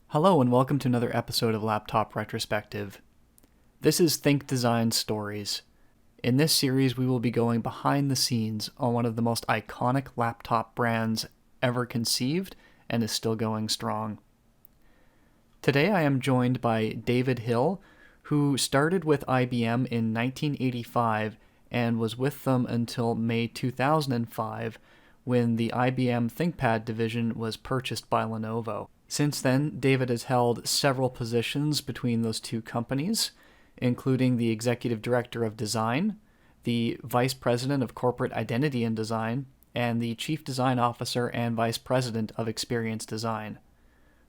Hello and welcome to another episode of Laptop Retrospective. This is Think Design Stories. In this series, we will be going behind the scenes on one of the most iconic laptop brands ever conceived and is still going strong. Today I am joined by David Hill, who started with IBM in 1985 and was with them until May 2005 when the IBM ThinkPad division was purchased by Lenovo. Since then, David has held several positions between those two companies, including the Executive Director of Design, the Vice President of Corporate Identity and Design, and the Chief Design Officer and Vice President of Experience Design.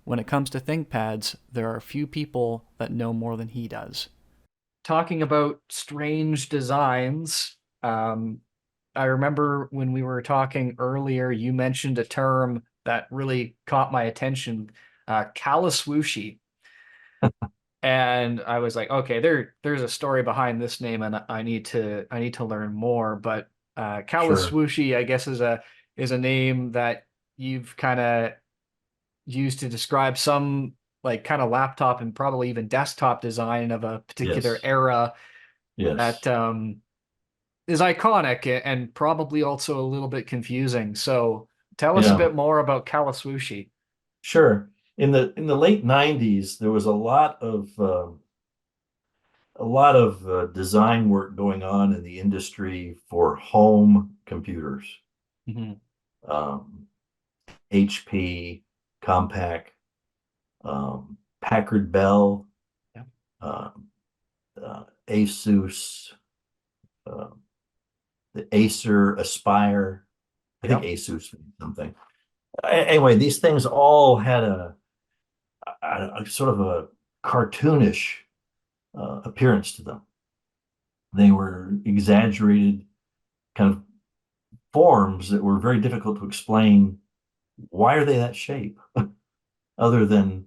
When it comes to ThinkPads, there are few people that know more than he does. Talking about strange designs, I remember when we were talking earlier, you mentioned a term that really caught my attention, Cali-swooshy. And I was like, okay, there's a story behind this name, and I need to learn more. But Sure. Cali-swooshy, I guess, is a name that you've kind of used to describe some like kind of laptop and probably even desktop design of a particular Yes. era Yes. that is iconic and probably also a little bit confusing. So tell us a Yeah. bit more about Cali-swooshy. Sure. In the late '90s, there was a lot of design work going on in the industry for home computers. Hmm. Um, HP, Compaq, Packard Bell, Yeah. uh, Asus, uh, the Acer Aspire. I think Yep. Asus means something. Anyway, these things all had a sort of a cartoonish appearance to them. They were exaggerated kind of forms that were very difficult to explain. Why are they that shape? Other than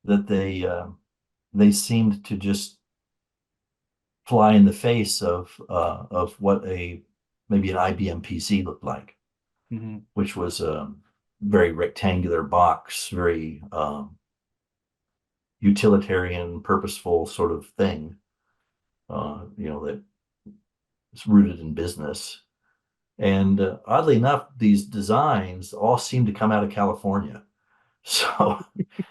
that they seemed to just fly in the face of what a maybe an IBM PC looked like, Hmm. which was a very rectangular box, very utilitarian, purposeful sort of thing. That is rooted in business. And oddly enough, these designs all seem to come out of California. So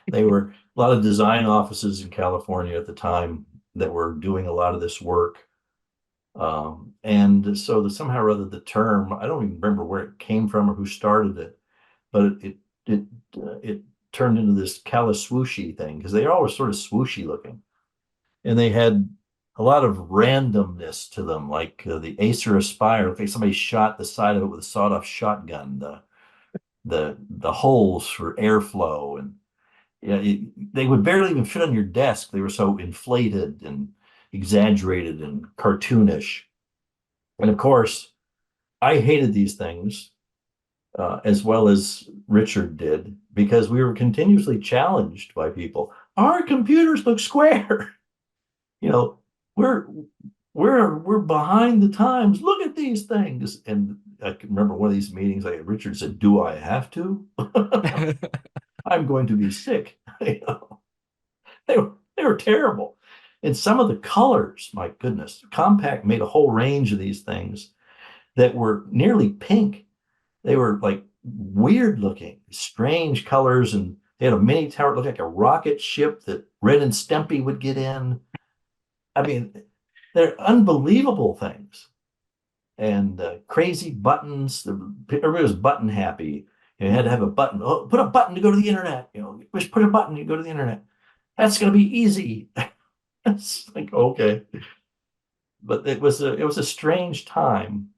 they were a lot of design offices in California at the time that were doing a lot of this work. And so somehow or other, the term, I don't even remember where it came from or who started it, but it turned into this Cali-swooshy thing because they are always sort of swooshy looking. And they had a lot of randomness to them, like the Acer Aspire. Like somebody shot the side of it with a sawed-off shotgun. The holes for airflow, and they would barely even fit on your desk. They were so inflated and exaggerated and cartoonish. And of course, I hated these things as well as Richard did because we were continuously challenged by people. Our computers look square. you know, we're we're behind the times. Look at these things. And I can remember one of these meetings, like Richard said, "Do I have to? I'm going to be sick." They were terrible. And some of the colors, my goodness, Compaq made a whole range of these things that were nearly pink. They were like weird looking, strange colors, and they had a mini tower that looked like a rocket ship that Ren and Stimpy would get in. I mean, they're unbelievable things. And crazy buttons. Everybody was button happy. You had to have a button. Oh, put a button to go to the internet. Just put a button to go to the internet. That's going to be easy. It's like okay, but it was a strange time,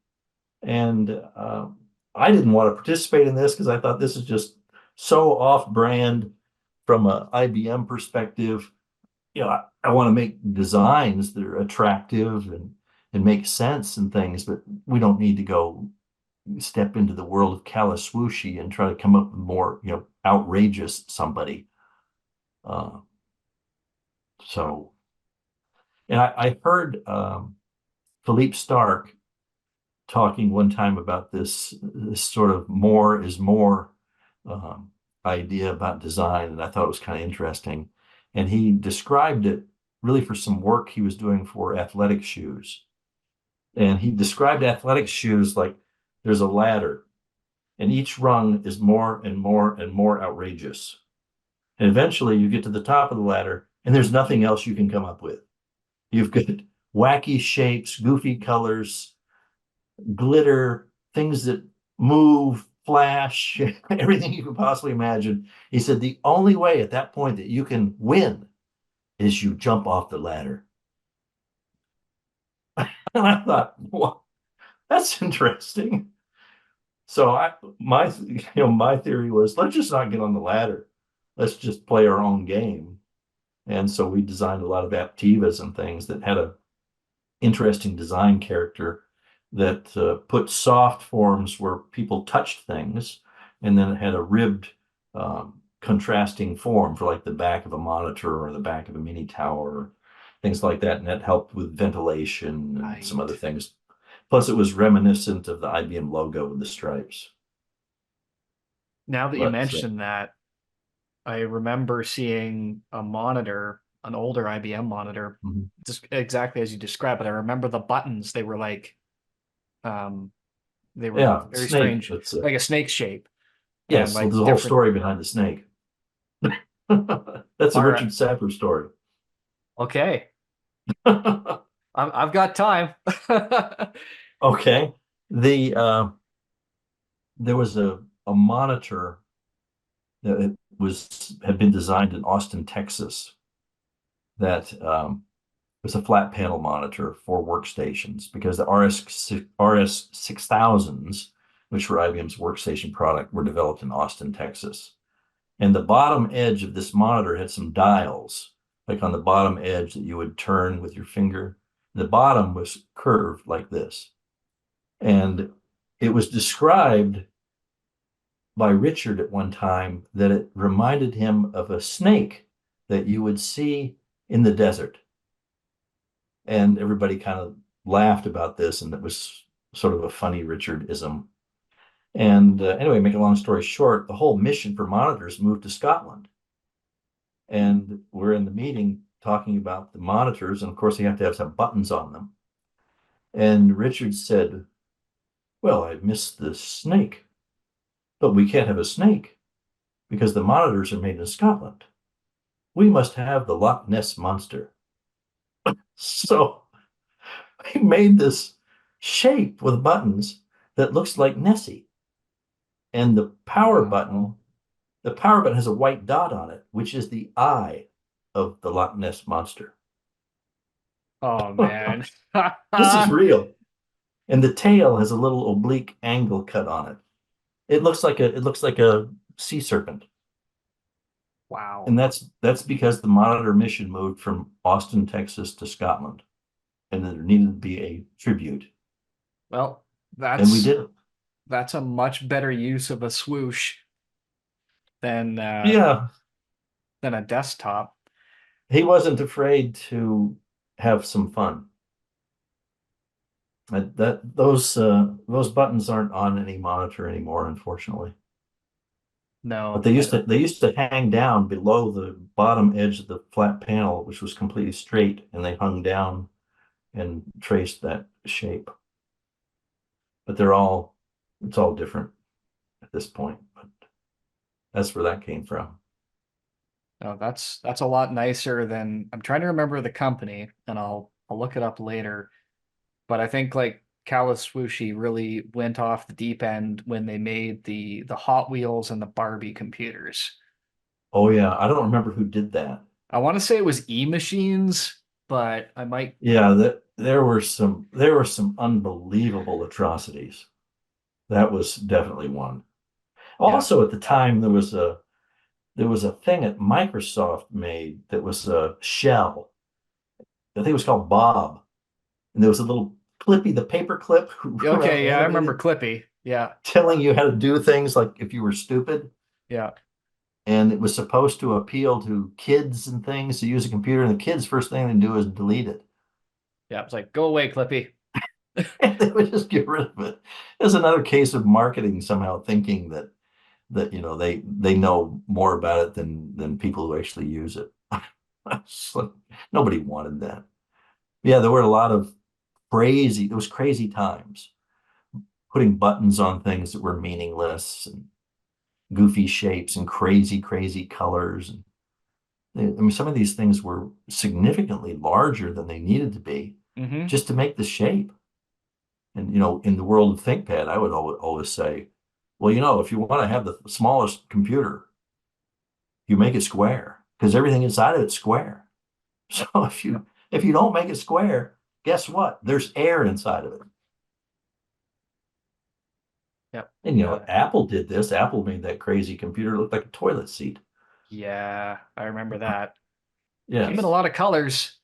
and I didn't want to participate in this because I thought this is just so off-brand from an IBM perspective. I want to make designs that are attractive and make sense and things, but we don't need to go step into the world of Cali-swooshy and try to come up with more, outrageous somebody. Uh, So, and I heard Philippe Stark talking one time about this sort of more is more um, idea about design, and I thought it was kind of interesting. And he described it really for some work he was doing for athletic shoes. And he described athletic shoes like there's a ladder, and each rung is more and more and more outrageous. And eventually you get to the top of the ladder, and there's nothing else you can come up with. You've got wacky shapes, goofy colors, glitter, things that move, flash, everything you could possibly imagine. He said the only way at that point that you can win is you jump off the ladder. And I thought, well, that's interesting. So my theory was let's just not get on the ladder. Let's just play our own game. And so we designed a lot of Aptivas and things that had a interesting design character that put soft forms where people touched things, and then it had a ribbed contrasting form for like the back of a monitor or the back of a mini tower, things like that. And that helped with ventilation and some other Right. things. Plus, it was reminiscent of the IBM logo with the stripes. Now that you But mention that, I remember seeing a monitor, an older IBM monitor, mhm. just exactly as you described, but I remember the buttons, um they were Yeah, very snake. strange, That's like a snake shape and yes. So like there's a whole different. story behind the snake. That's a All right. Richard Sapper story. Okay. I've got time. Okay. The there was a monitor that was had been designed in Austin, Texas, that was a flat panel monitor for workstations because the RS 6000s, which were IBM's workstation product, were developed in Austin, Texas. And the bottom edge of this monitor had some dials, like on the bottom edge that you would turn with your finger. The bottom was curved like this. And it was described by Richard at one time that it reminded him of a snake that you would see in the desert. And everybody kind of laughed about this, and it was sort of a funny Richardism. And anyway, make a long story short, the whole mission for monitors moved to Scotland. And we're in the meeting talking about the monitors, and of course, you have to have some buttons on them. And Richard said, well, I missed the snake, but we can't have a snake because the monitors are made in Scotland. We must have the Loch Ness monster. So he made this shape with buttons that looks like Nessie. And Wow. the power button has a white dot on it, which is the eye of the Loch Ness monster. Oh man. This is real. And the tail has a little oblique angle cut on it. It looks like a sea serpent. Wow. And that's because the monitor mission moved from Austin, Texas to Scotland. And there needed to be a tribute. Well, And we that's did it. that's a much better use of a swoosh than Yeah, than a desktop. he wasn't afraid to have some fun. That those buttons aren't on any monitor anymore, unfortunately. But No. they used to hang down below the bottom edge of the flat panel, which was completely straight, and they hung down and traced that shape. But it's all different at this point. But that's where that came from. No, that's a lot nicer than I'm trying to remember the company, and I'll look it up later. But I think like Cali-swooshy really went off the deep end when they made the Hot Wheels and the Barbie computers. Oh yeah, I don't remember who did that. I want to say it was E-Machines, but I might. Yeah, there were some unbelievable atrocities. That was definitely one. Yeah. Also, at the time, there was a thing that Microsoft made that was a shell. I think it was called Bob, and there was a little clippy, the paper clip around Okay, yeah, I remember animated, Clippy. Yeah. telling you how to do things like if you were stupid. Yeah. and it was supposed to appeal to kids and things to use a computer, and the kids first thing they do is delete it. Yeah, it's like, go away, Clippy. And they would just get rid of it. It's another case of marketing somehow thinking that they know more about it than people who actually use it. Like, nobody wanted that. Yeah, there were a lot of it was crazy times putting buttons on things that were meaningless and goofy shapes and crazy, crazy colors. And I mean, some of these things were significantly larger than they needed to be Mm-hmm. just to make the shape. And, in the world of ThinkPad, I would always say, well, if you want to have the smallest computer, you make it square because everything inside of it's square. So if you don't make it square, guess what? There's air inside of it. Yep. And Apple did this. Apple made that crazy computer look like a toilet seat. Yeah, I remember that. Came in a Yes. lot of colors.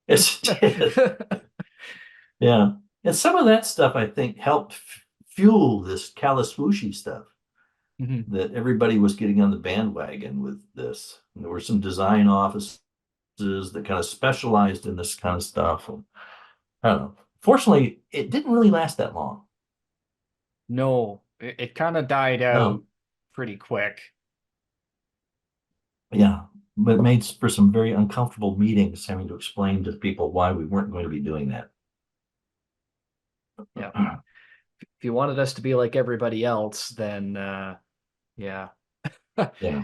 Yes, it did. Yeah. And some of that stuff I think helped fuel this Cali-swooshy stuff Mhm. that everybody was getting on the bandwagon with this. And there were some design offices that kind of specialized in this kind of stuff. And I don't know. Fortunately, it didn't really last that long. No, it kind of died out No. pretty quick. Yeah. But it made for some very uncomfortable meetings having to explain to people why we weren't going to be doing that. Yeah. If you wanted us to be like everybody else, then yeah. Yeah.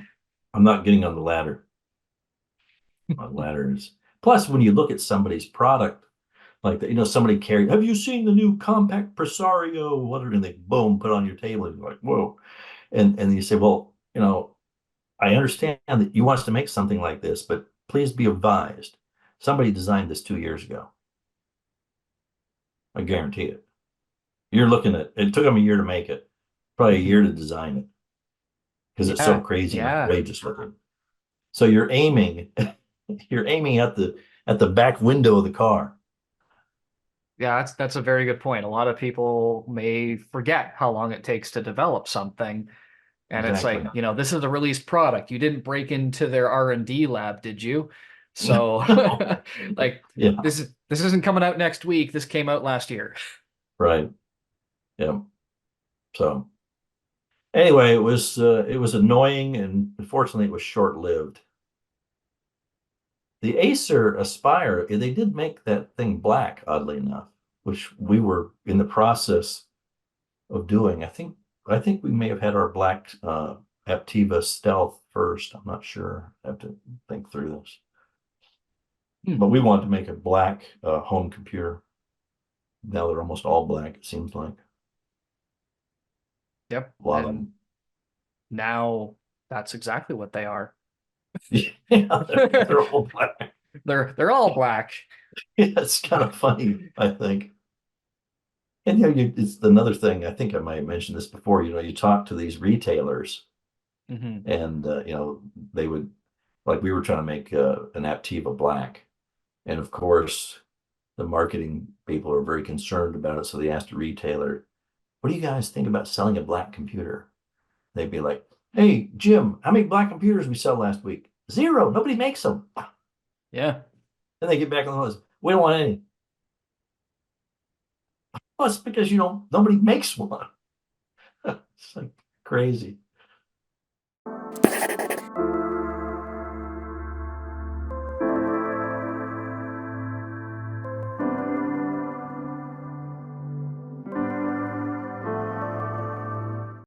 I'm not getting on the ladder. On ladders. Plus, when you look at somebody's product, like that, somebody carried, have you seen the new compact Presario? Whatever, and they boom, put it on your table, and you're like, whoa. And you say, well, I understand that you want us to make something like this, but please be advised, somebody designed this 2 years ago. I Yep. guarantee it. You're looking at it took them a year to make it, probably a Mhm. year to design it because it's so Yeah, crazy and yeah. outrageous looking. So you're aiming at the back window of the car. Yeah, that's a very good point. A lot of people may forget how long it takes to develop something. And it's Exactly. like, this is a released product. You didn't break into their R&D lab, did you? So like Yeah, this isn't coming out next week. This came out last year. right. Yeah. So anyway, it was annoying, and unfortunately it was short-lived. The Acer Aspire, they did make that thing black, oddly enough, which we were in the process of doing. I think we may have had our black Aptiva Stealth first. I'm not sure. I have to think through this. Hmm. But we wanted to make a black home computer. Now they're almost all black, it seems like. Yep. A lot of And them. now that's exactly what they are. Yeah, they're all black. They're all black. Yeah, it's kind of funny, I think. And it's another thing. I think I might have mentioned this before. You talk to these retailers, Hmm. and they would, like, we were trying to make an Aptiva black, and of course the marketing people are very concerned about it. So they asked a retailer, "What do you guys think about selling a black computer?" They'd be like, "Hey Jim, how many black computers we sell last week? Zero. Nobody makes them." Yeah. Then they get back on the list. We don't want any. Well, it's because nobody makes one. It's like crazy.